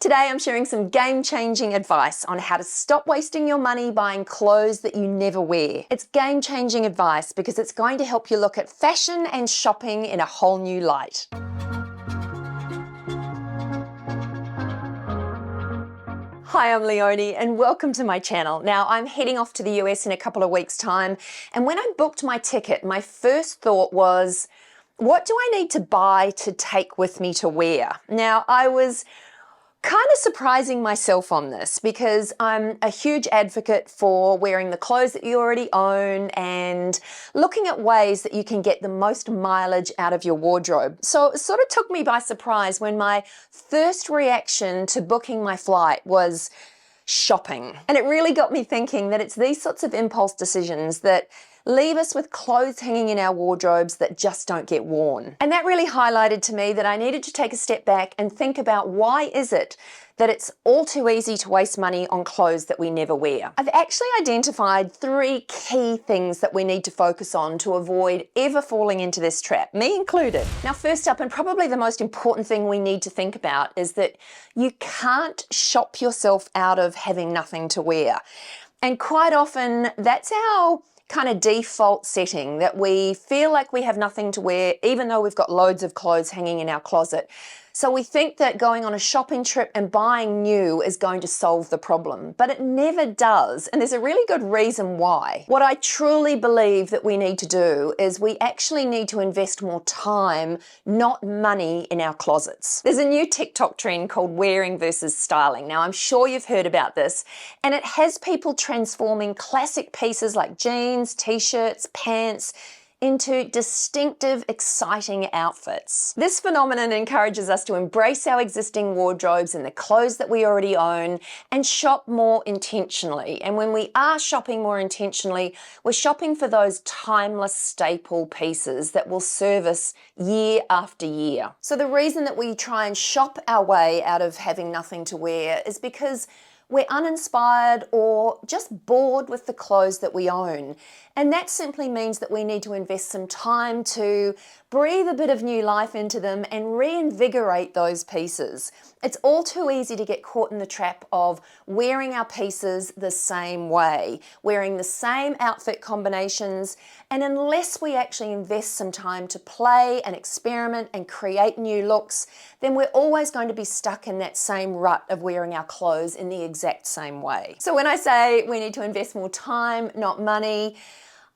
Today I'm sharing some game-changing advice on how to stop wasting your money buying clothes that you never wear. It's game-changing advice because it's going to help you look at fashion and shopping in a whole new light. Hi, I'm Leonie and welcome to my channel. Now, I'm heading off to the US in a couple of weeks' time, and when I booked my ticket, my first thought was, what do I need to buy to take with me to wear? Now, I was kind of surprising myself on this because I'm a huge advocate for wearing the clothes that you already own and looking at ways that you can get the most mileage out of your wardrobe. So it sort of took me by surprise when my first reaction to booking my flight was shopping. And it really got me thinking that it's these sorts of impulse decisions that leave us with clothes hanging in our wardrobes that just don't get worn. And that really highlighted to me that I needed to take a step back and think about why is it that it's all too easy to waste money on clothes that we never wear. I've actually identified 3 key things that we need to focus on to avoid ever falling into this trap, me included. Now, first up, and probably the most important thing we need to think about, is that you can't shop yourself out of having nothing to wear. And quite often, that's our kind of default setting, that we feel like we have nothing to wear even though we've got loads of clothes hanging in our closet. So we think that going on a shopping trip and buying new is going to solve the problem, but it never does, and there's a really good reason why. What I truly believe that we need to do is we actually need to invest more time, not money, in our closets. There's a new TikTok trend called wearing versus styling. Now, I'm sure you've heard about this, and it has people transforming classic pieces like jeans, t-shirts, pants, into distinctive, exciting outfits. This phenomenon encourages us to embrace our existing wardrobes and the clothes that we already own and shop more intentionally. And when we are shopping more intentionally, we're shopping for those timeless staple pieces that will serve us year after year. So the reason that we try and shop our way out of having nothing to wear is because we're uninspired or just bored with the clothes that we own. And that simply means that we need to invest some time to breathe a bit of new life into them and reinvigorate those pieces. It's all too easy to get caught in the trap of wearing our pieces the same way, wearing the same outfit combinations, and unless we actually invest some time to play and experiment and create new looks, then we're always going to be stuck in that same rut of wearing our clothes in the exact same way. So when I say we need to invest more time, not money,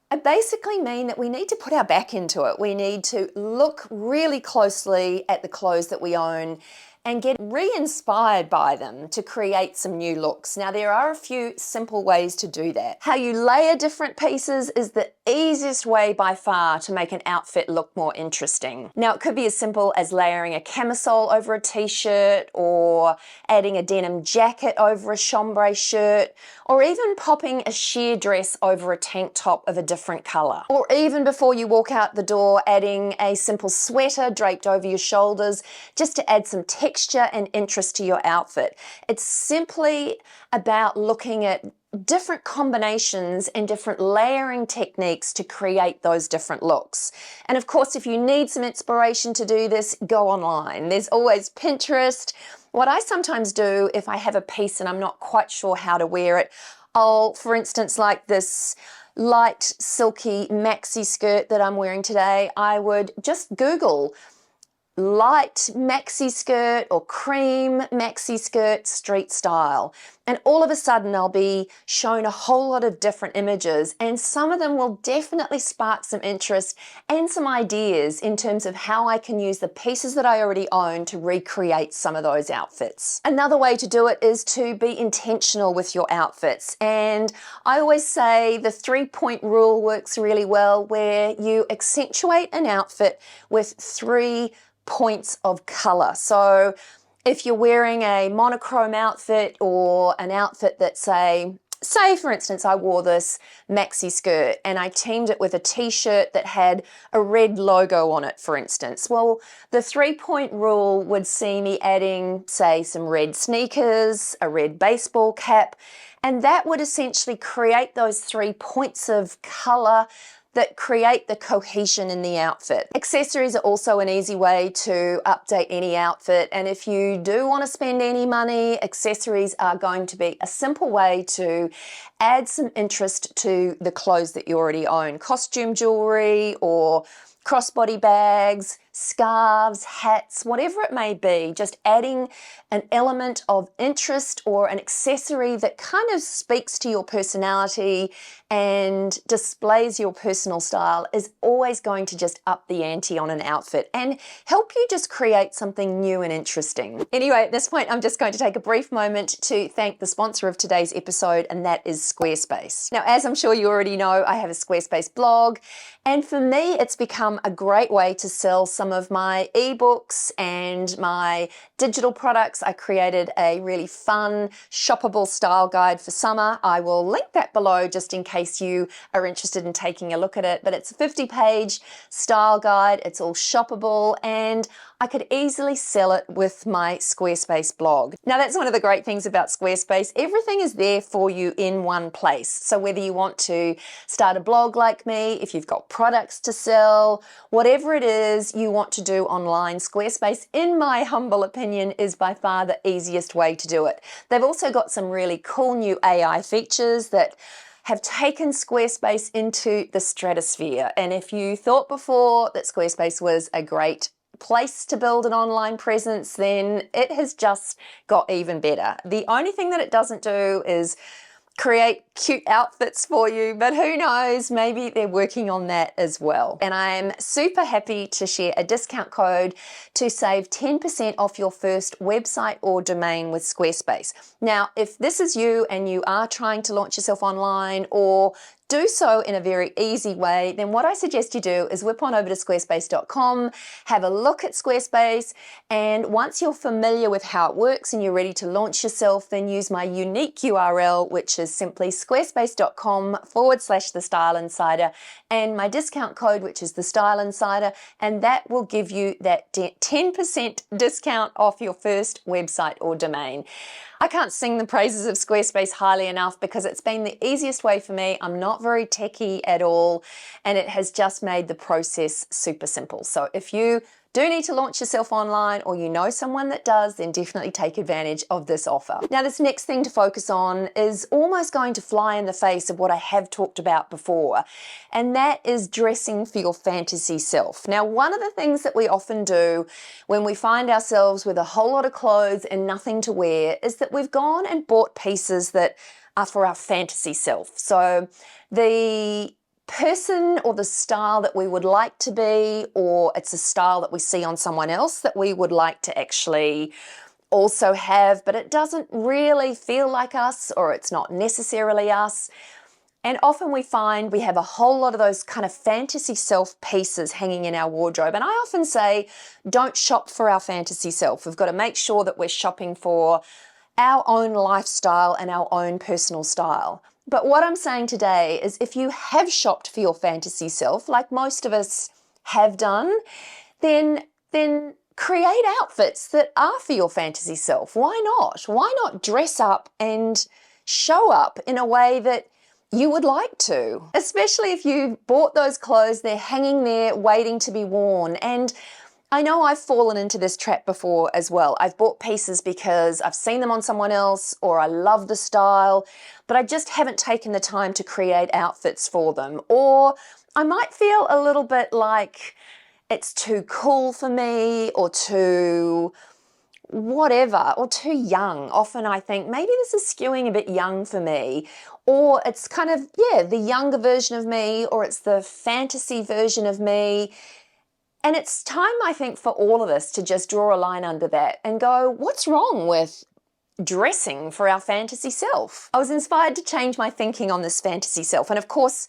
I basically mean that we need to put our back into it. We need to look really closely at the clothes that we own and get re-inspired by them to create some new looks. Now, there are a few simple ways to do that. How you layer different pieces is the easiest way by far to make an outfit look more interesting. Now, it could be as simple as layering a camisole over a t-shirt, or adding a denim jacket over a chambray shirt, or even popping a sheer dress over a tank top of a different color. Or even before you walk out the door, adding a simple sweater draped over your shoulders just to add some texture and interest to your outfit. It's simply about looking at different combinations and different layering techniques to create those different looks. And of course, if you need some inspiration to do this, go online. There's always Pinterest. What I sometimes do if I have a piece and I'm not quite sure how to wear it, I'll, for instance, like this light silky maxi skirt that I'm wearing today, I would just Google light maxi skirt or cream maxi skirt street style, and all of a sudden I'll be shown a whole lot of different images, and some of them will definitely spark some interest and some ideas in terms of how I can use the pieces that I already own to recreate some of those outfits. Another way to do it is to be intentional with your outfits, and I always say the 3-point rule works really well, where you accentuate an outfit with 3 points of color. So if you're wearing a monochrome outfit or an outfit that say for instance, I wore this maxi skirt and I teamed it with a t-shirt that had a red logo on it, for instance. Well, the 3-point rule would see me adding, say, some red sneakers, a red baseball cap, and that would essentially create those 3 points of color that create the cohesion in the outfit. Accessories are also an easy way to update any outfit, and if you do want to spend any money, accessories are going to be a simple way to add some interest to the clothes that you already own. Costume jewelry or crossbody bags, scarves, hats, whatever it may be, just adding an element of interest or an accessory that kind of speaks to your personality and displays your personal style is always going to just up the ante on an outfit and help you just create something new and interesting. Anyway, at this point, I'm just going to take a brief moment to thank the sponsor of today's episode, and that is Squarespace. Now, as I'm sure you already know, I have a Squarespace blog, and for me, it's become a great way to sell some of my ebooks and my digital products. I created a really fun, shoppable style guide for summer. I will link that below just in case you are interested in taking a look at it. But it's a 50-page style guide. It's all shoppable, and I could easily sell it with my Squarespace blog. Now, that's one of the great things about Squarespace. Everything is there for you in one place. So whether you want to start a blog like me, if you've got products to sell, whatever it is you want to do online, Squarespace, in my humble opinion, is by far the easiest way to do it. They've also got some really cool new AI features that have taken Squarespace into the stratosphere. And if you thought before that Squarespace was a great place to build an online presence, then it has just got even better. The only thing that it doesn't do is create cute outfits for you, but who knows, maybe they're working on that as well. And I'm super happy to share a discount code to save 10% off your first website or domain with Squarespace. Now, if this is you and you are trying to launch yourself online or do so in a very easy way, then what I suggest you do is whip on over to squarespace.com, have a look at Squarespace, and once you're familiar with how it works and you're ready to launch yourself, then use my unique URL, which is simply squarespace.com/The Style Insider, and my discount code, which is The Style Insider, and that will give you that 10% discount off your first website or domain. I can't sing the praises of Squarespace highly enough because it's been the easiest way for me. I'm not very techie at all, and it has just made the process super simple. So if you do need to launch yourself online or you know someone that does, then definitely take advantage of this offer. Now, this next thing to focus on is almost going to fly in the face of what I have talked about before, and that is dressing for your fantasy self. Now, one of the things that we often do when we find ourselves with a whole lot of clothes and nothing to wear is that we've gone and bought pieces that are for our fantasy self. So the person or the style that we would like to be, or it's a style that we see on someone else that we would like to actually also have, but it doesn't really feel like us, or it's not necessarily us. And often we find we have a whole lot of those kind of fantasy self pieces hanging in our wardrobe. And I often say, don't shop for our fantasy self. We've got to make sure that we're shopping for our own lifestyle and our own personal style. But what I'm saying today is if you have shopped for your fantasy self, like most of us have done, then create outfits that are for your fantasy self. Why not? Why not dress up and show up in a way that you would like to? Especially if you bought those clothes, they're hanging there waiting to be worn. And I know I've fallen into this trap before as well. I've bought pieces because I've seen them on someone else or I love the style, but I just haven't taken the time to create outfits for them. Or I might feel a little bit like it's too cool for me or too whatever, or too young. Often I think maybe this is skewing a bit young for me, or it's kind of, yeah, the younger version of me, or it's the fantasy version of me. And it's time, I think, for all of us to just draw a line under that and go, what's wrong with dressing for our fantasy self? I was inspired to change my thinking on this fantasy self. And of course,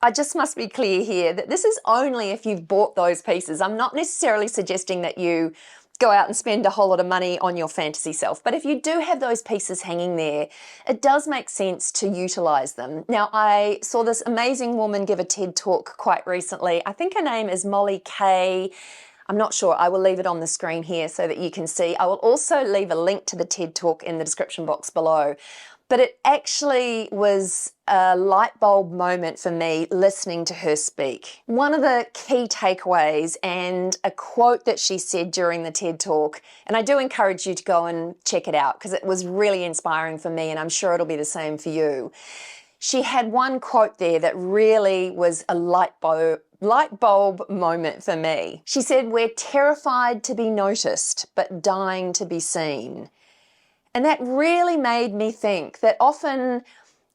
I just must be clear here that this is only if you've bought those pieces. I'm not necessarily suggesting that you go out and spend a whole lot of money on your fantasy self. But if you do have those pieces hanging there, it does make sense to utilize them. Now, I saw this amazing woman give a TED talk quite recently. I think her name is MOLLIE. I'm not sure. I will leave it on the screen here so that you can see. I will also leave a link to the TED Talk in the description box below. But it actually was a light bulb moment for me listening to her speak. One of the key takeaways and a quote that she said during the TED Talk, and I do encourage you to go and check it out because it was really inspiring for me and I'm sure it'll be the same for you. She had one quote there that really was a light bulb moment for me. She said, "We're terrified to be noticed, but dying to be seen." And that really made me think that often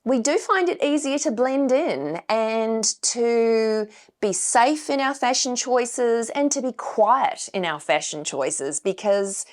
we do find it easier to blend in and to be safe in our fashion choices and to be quiet in our fashion choices because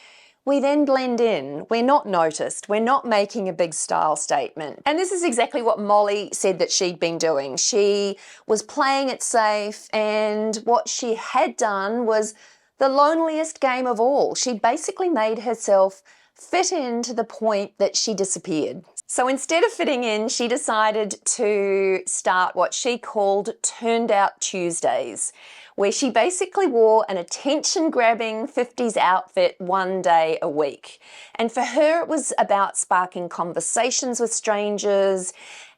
we then blend in. We're not noticed. We're not making a big style statement. And this is exactly what Mollie said that she'd been doing. She was playing it safe, and what she had done was the loneliest game of all. She basically made herself fit in to the point that she disappeared. So instead of fitting in, she decided to start what she called Turned Out Tuesdays, where she basically wore an attention-grabbing 50s outfit one day a week. And for her, it was about sparking conversations with strangers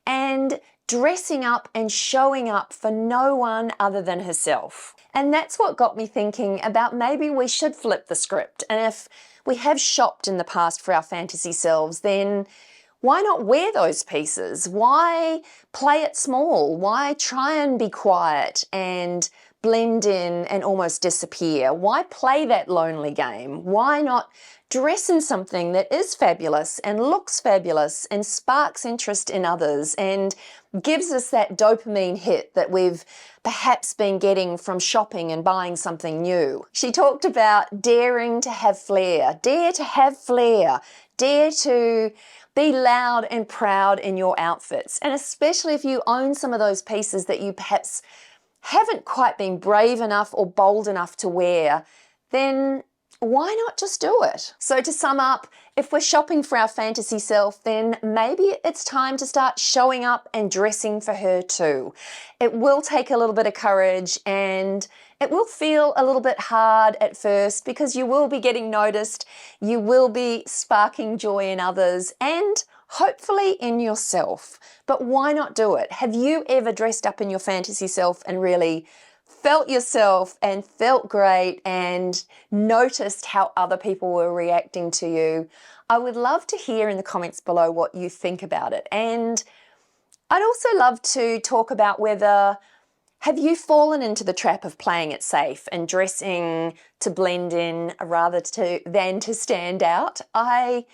and dressing up and showing up for no one other than herself. And that's what got me thinking about maybe we should flip the script. And if we have shopped in the past for our fantasy selves, then why not wear those pieces? Why play it small? Why try and be quiet and blend in and almost disappear? Why play that lonely game? Why not dress in something that is fabulous and looks fabulous and sparks interest in others and gives us that dopamine hit that we've perhaps been getting from shopping and buying something new? She talked about daring to have flair, dare to have flair, dare to be loud and proud in your outfits. And especially if you own some of those pieces that you perhaps haven't quite been brave enough or bold enough to wear, then why not just do it? So to sum up, if we're shopping for our fantasy self, then maybe it's time to start showing up and dressing for her too. It will take a little bit of courage and it will feel a little bit hard at first because you will be getting noticed, you will be sparking joy in others and hopefully in yourself. But why not do it? Have you ever dressed up in your fantasy self and really felt yourself and felt great and noticed how other people were reacting to you? I would love to hear in the comments below what you think about it. And I'd also love to talk about whether have you fallen into the trap of playing it safe and dressing to blend in rather than to stand out? I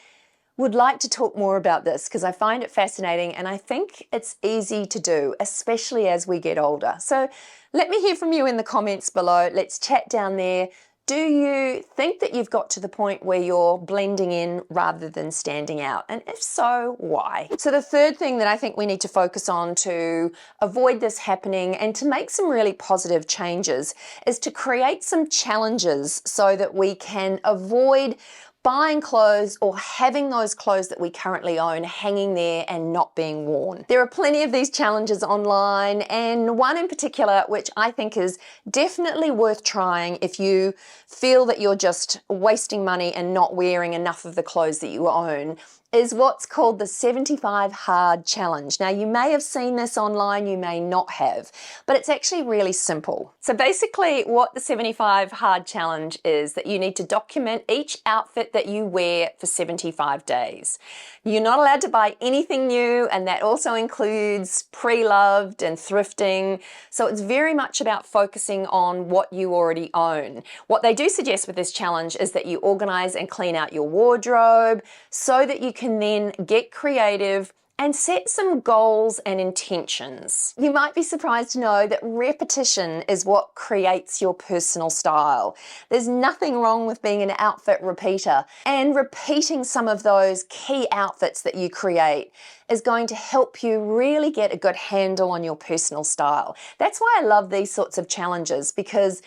would like to talk more about this because I find it fascinating and I think it's easy to do, especially as we get older. So let me hear from you in the comments below. Let's chat down there. Do you think that you've got to the point where you're blending in rather than standing out? And if so, why? So the third thing that I think we need to focus on to avoid this happening and to make some really positive changes is to create some challenges so that we can avoid buying clothes or having those clothes that we currently own hanging there and not being worn. There are plenty of these challenges online, and one in particular which I think is definitely worth trying if you feel that you're just wasting money and not wearing enough of the clothes that you own is what's called the 75 Hard Challenge. Now, you may have seen this online, you may not have, but it's actually really simple. So basically what the 75 Hard Challenge is that you need to document each outfit that you wear for 75 days. You're not allowed to buy anything new, and that also includes pre-loved and thrifting. So it's very much about focusing on what you already own. What they do suggest with this challenge is that you organize and clean out your wardrobe so that you can then get creative and set some goals and intentions. You might be surprised to know that repetition is what creates your personal style. There's nothing wrong with being an outfit repeater, and repeating some of those key outfits that you create is going to help you really get a good handle on your personal style. That's why I love these sorts of challenges, because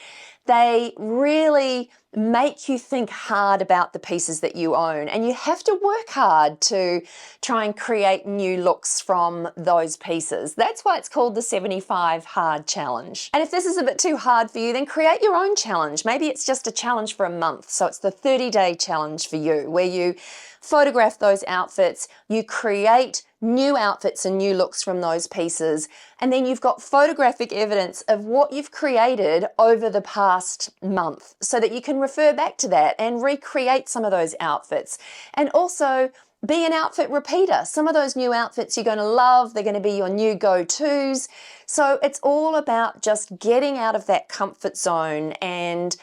they really make you think hard about the pieces that you own, and you have to work hard to try and create new looks from those pieces. That's why it's called the 75 Hard Challenge. And if this is a bit too hard for you, then create your own challenge. Maybe it's just a challenge for a month. So it's the 30-day challenge for you, where you photograph those outfits, you create new outfits and new looks from those pieces, and then you've got photographic evidence of what you've created over the past month so that you can refer back to that and recreate some of those outfits. And also be an outfit repeater. Some of those new outfits you're going to love, they're going to be your new go-tos. So it's all about just getting out of that comfort zone and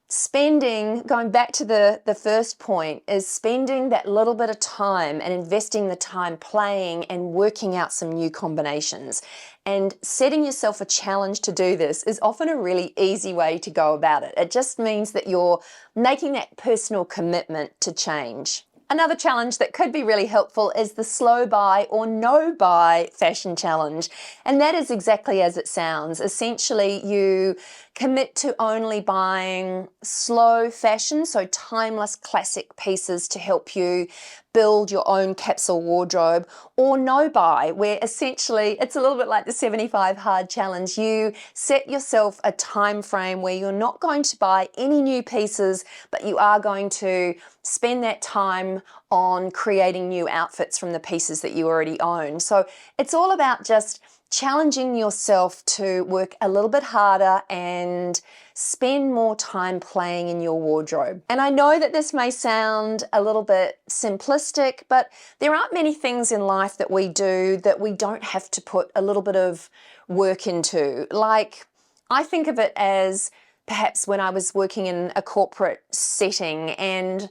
spending, going back to the first point, is spending that little bit of time and investing the time playing and working out some new combinations. And setting yourself a challenge to do this is often a really easy way to go about it. It just means that you're making that personal commitment to change. Another challenge that could be really helpful is the slow buy or no buy fashion challenge. And that is exactly as it sounds. Essentially, you commit to only buying slow fashion, so timeless classic pieces to help you build your own capsule wardrobe, or no buy, where essentially it's a little bit like the 75 Hard Challenge. You set yourself a time frame where you're not going to buy any new pieces, but you are going to spend that time on creating new outfits from the pieces that you already own. So it's all about just challenging yourself to work a little bit harder and spend more time playing in your wardrobe. And I know that this may sound a little bit simplistic, but there aren't many things in life that we do that we don't have to put a little bit of work into. Like, I think of it as perhaps when I was working in a corporate setting, and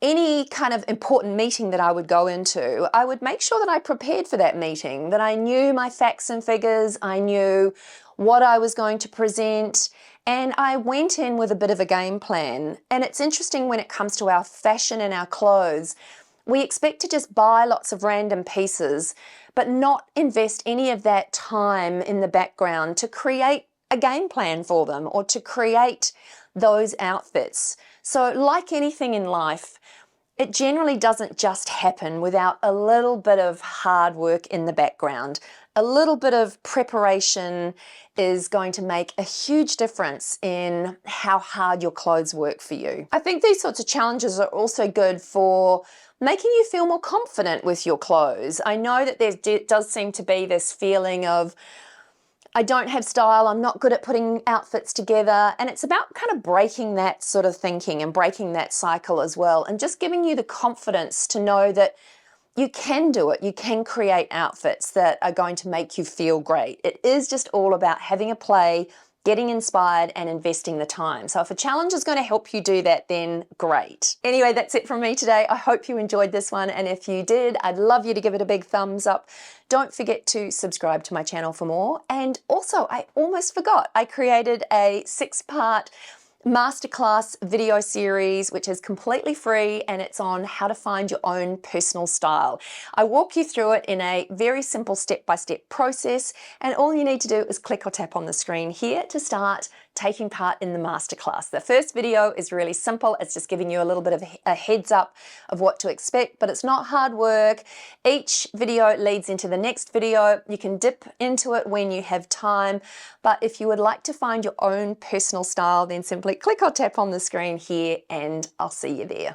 any kind of important meeting that I would go into, I would make sure that I prepared for that meeting, that I knew my facts and figures, I knew what I was going to present, and I went in with a bit of a game plan. And it's interesting when it comes to our fashion and our clothes, we expect to just buy lots of random pieces, but not invest any of that time in the background to create a game plan for them or to create those outfits. So like anything in life, it generally doesn't just happen without a little bit of hard work in the background. A little bit of preparation is going to make a huge difference in how hard your clothes work for you. I think these sorts of challenges are also good for making you feel more confident with your clothes. I know that there does seem to be this feeling of, I don't have style, I'm not good at putting outfits together, and it's about kind of breaking that sort of thinking and breaking that cycle as well, and just giving you the confidence to know that you can do it. You can create outfits that are going to make you feel great. It is just all about having a play, getting inspired, and investing the time. So if a challenge is going to help you do that, then great. Anyway, that's it from me today. I hope you enjoyed this one, and if you did, I'd love you to give it a big thumbs up. Don't forget to subscribe to my channel for more. And also, I almost forgot, I created a 6-part masterclass video series, which is completely free, and it's on how to find your own personal style. I walk you through it in a very simple step-by-step process, and all you need to do is click or tap on the screen here to start taking part in the masterclass. The first video is really simple. It's just giving you a little bit of a heads up of what to expect, but it's not hard work. Each video leads into the next video. You can dip into it when you have time, but if you would like to find your own personal style, then simply click or tap on the screen here, and I'll see you there.